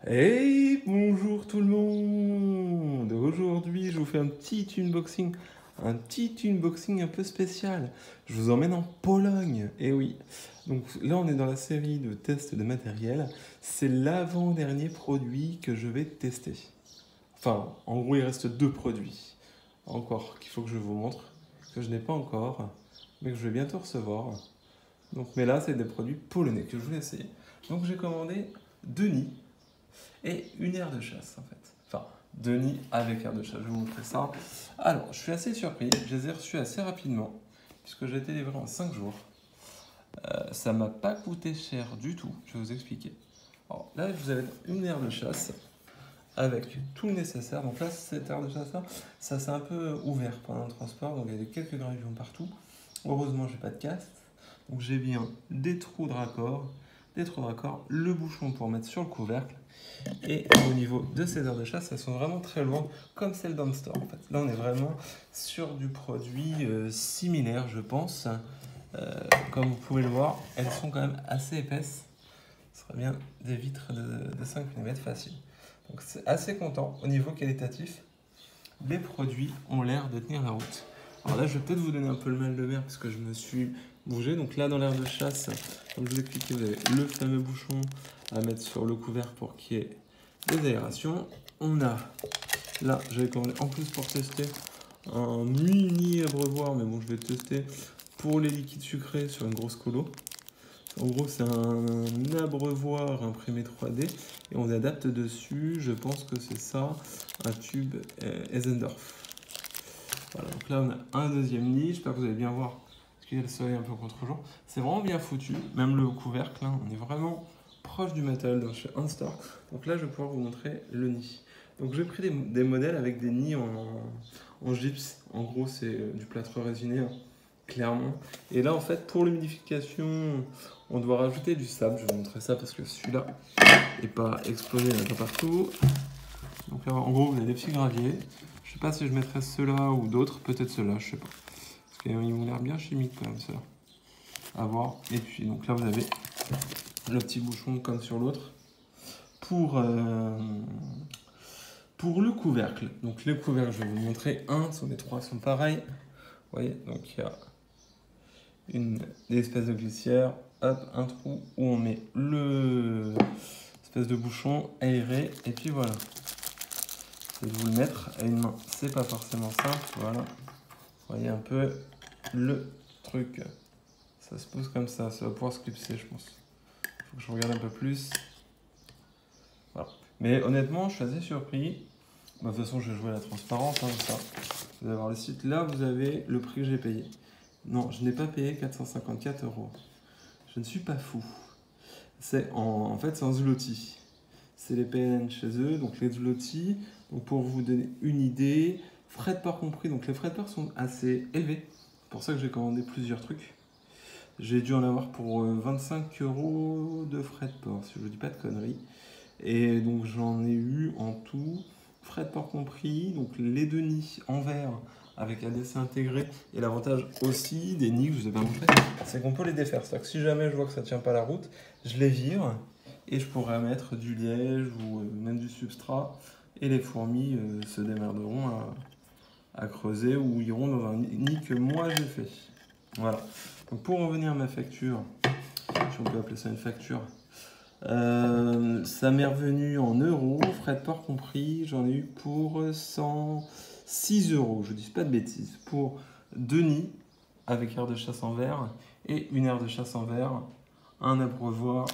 Hey, bonjour tout le monde! Aujourd'hui, je vous fais un petit unboxing un peu spécial. Je vous emmène en Pologne, et oui. Donc là, on est dans la série de tests de matériel. C'est l'avant-dernier produit que je vais tester. Enfin, en gros, il reste deux produits encore qu'il faut que je vous montre, que je n'ai pas encore, mais que je vais bientôt recevoir. Donc, mais là, c'est des produits polonais que je voulais essayer. Donc, j'ai commandé deux nids et une aire de chasse en fait. Enfin, deux nids avec aire de chasse, je vais vous montrer ça. Alors, je suis assez surpris, je les ai reçus assez rapidement, puisque j'ai été livré en 5 jours. Ça m'a pas coûté cher du tout, je vais vous expliquer. Alors là, vous avez une aire de chasse avec tout le nécessaire. Donc là, cette aire de chasse là, ça s'est un peu ouvert pendant le transport, donc il y a quelques gravillons partout. Heureusement, j'ai pas de casse. Donc j'ai bien des trous de raccord, le bouchon pour mettre sur le couvercle. Et au niveau de ces aires de chasse, elles sont vraiment très lourdes, comme celles d'un store en fait. Là, on est vraiment sur du produit similaire, je pense. Comme vous pouvez le voir, elles sont quand même assez épaisses. Ce serait bien des vitres de 5 mm facile. Donc c'est assez content au niveau qualitatif. Les produits ont l'air de tenir la route. Alors là, je vais peut-être vous donner un peu le mal de mer parce que je me suis bougé. Donc là, dans l'aire de chasse, comme je vous ai expliqué, vous avez le fameux bouchon à mettre sur le couvercle pour qu'il y ait des aérations. On a, là, j'avais commandé en plus pour tester un mini abreuvoir, mais bon, je vais tester pour les liquides sucrés sur une grosse colo. En gros, c'est un abreuvoir imprimé 3D et on adapte dessus, je pense que c'est ça, un tube Eisendorf. Voilà, donc là on a un deuxième nid, j'espère que vous allez bien voir, parce qu'il y a le soleil un peu contre-jour. C'est vraiment bien foutu, même le couvercle, hein, on est vraiment proche du métal dans chez Unstore. Donc là je vais pouvoir vous montrer le nid. Donc j'ai pris des modèles avec des nids en gypse, en gros c'est du plâtre résiné, hein, clairement. Et là en fait pour l'humidification, on doit rajouter du sable, je vais vous montrer ça parce que celui-là n'est pas explosé un peu partout. Donc là, en gros, vous avez des petits graviers. Je sais pas si je mettrais ceux-là ou d'autres, peut-être ceux-là, je sais pas. Parce qu'ils ont l'air bien chimiques quand même, ceux-là. À voir. Et puis, donc là, vous avez le petit bouchon comme sur l'autre. Pour le couvercle. Donc les couvercles, je vais vous montrer un, sur les trois sont pareils. Vous voyez, donc il y a des espèces de glissières. Hop, un trou où on met le espèce de bouchon aéré. Et puis voilà. Et de vous le mettre à une main, c'est pas forcément simple, voilà. Vous voyez un peu le truc. Ça se pose comme ça va pouvoir se clipser, je pense. Faut que je regarde un peu plus. Voilà. Mais honnêtement, je suis assez surpris. Bah, de toute façon, je vais jouer à la transparence, hein, ça. Vous allez voir le site. Là, vous avez le prix que j'ai payé. Non, je n'ai pas payé 454 €. Je ne suis pas fou. C'est en fait, c'est en zloty. C'est les PLN chez eux, donc les zloty. Donc pour vous donner une idée, frais de port compris, donc les frais de port sont assez élevés. C'est pour ça que j'ai commandé plusieurs trucs. J'ai dû en avoir pour 25 € de frais de port, si je ne dis pas de conneries. Et donc j'en ai eu en tout, frais de port compris, donc les deux nids en verre avec ADC intégré. Et l'avantage aussi des nids que je vous ai pas montré, c'est qu'on peut les défaire. C'est-à-dire que si jamais je vois que ça ne tient pas la route, je les vire et je pourrais mettre du liège ou même du substrat. Et les fourmis se démerderont à creuser ou iront dans un nid que moi j'ai fait. Voilà. Donc pour revenir à ma facture, si on peut appeler ça une facture, ça m'est revenu en euros, frais de port compris, j'en ai eu pour 106 €, je dis pas de bêtises, pour deux nids avec aire de chasse en verre et une aire de chasse en verre, un abreuvoir,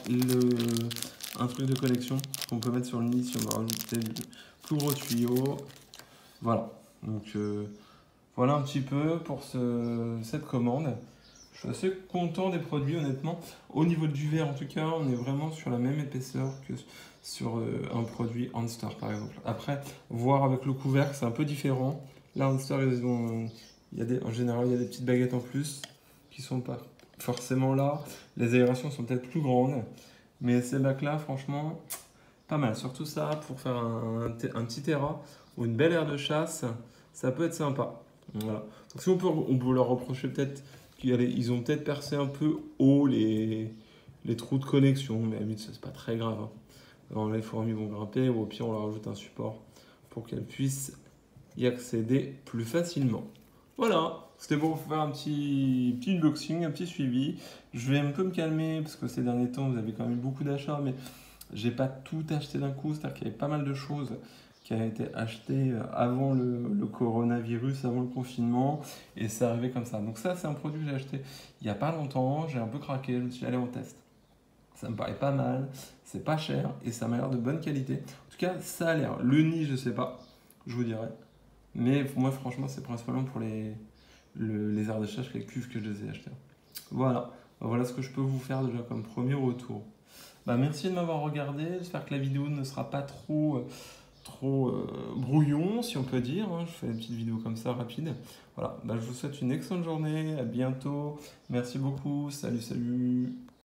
un truc de connexion qu'on peut mettre sur le nid si on veut rajouter du plus gros tuyau. Voilà, donc voilà un petit peu pour cette commande. Je suis assez content des produits, honnêtement. Au niveau du verre, en tout cas, on est vraiment sur la même épaisseur que sur un produit Handstar, par exemple. Après, voir avec le couvercle, c'est un peu différent. Là, Handstar, en général, il y a des petites baguettes en plus qui sont pas forcément là. Les aérations sont peut-être plus grandes. Mais ces bacs-là, franchement, pas mal. Surtout ça, pour faire un petit terrain ou une belle aire de chasse, ça peut être sympa. Voilà. Donc si on peut leur reprocher peut-être qu'ils ont peut-être percé un peu haut les trous de connexion, mais à la limite, c'est pas très grave, hein. les fourmis vont grimper, ou au pire on leur rajoute un support pour qu'elles puissent y accéder plus facilement. Voilà, c'était pour vous faire un petit unboxing, un petit suivi. Je vais un peu me calmer parce que ces derniers temps vous avez quand même eu beaucoup d'achats, mais j'ai pas tout acheté d'un coup, c'est-à-dire qu'il y avait pas mal de choses qui avaient été achetées avant le coronavirus, avant le confinement, et c'est arrivé comme ça. Donc ça, c'est un produit que j'ai acheté il y a pas longtemps, j'ai un peu craqué, je me suis dit, allez, on teste. Ça me paraît pas mal, c'est pas cher, et ça m'a l'air de bonne qualité. En tout cas, ça a l'air. Le nid, je sais pas, je vous dirai. Mais moi, franchement, c'est principalement pour les aires de chasse, les cuves que je les ai achetées. Voilà. Voilà ce que je peux vous faire déjà comme premier retour. Bah, merci de m'avoir regardé. J'espère que la vidéo ne sera pas trop brouillon, si on peut dire. Hein. Je fais une petite vidéo comme ça, rapide. Voilà. Bah, je vous souhaite une excellente journée. À bientôt. Merci beaucoup. Salut, salut.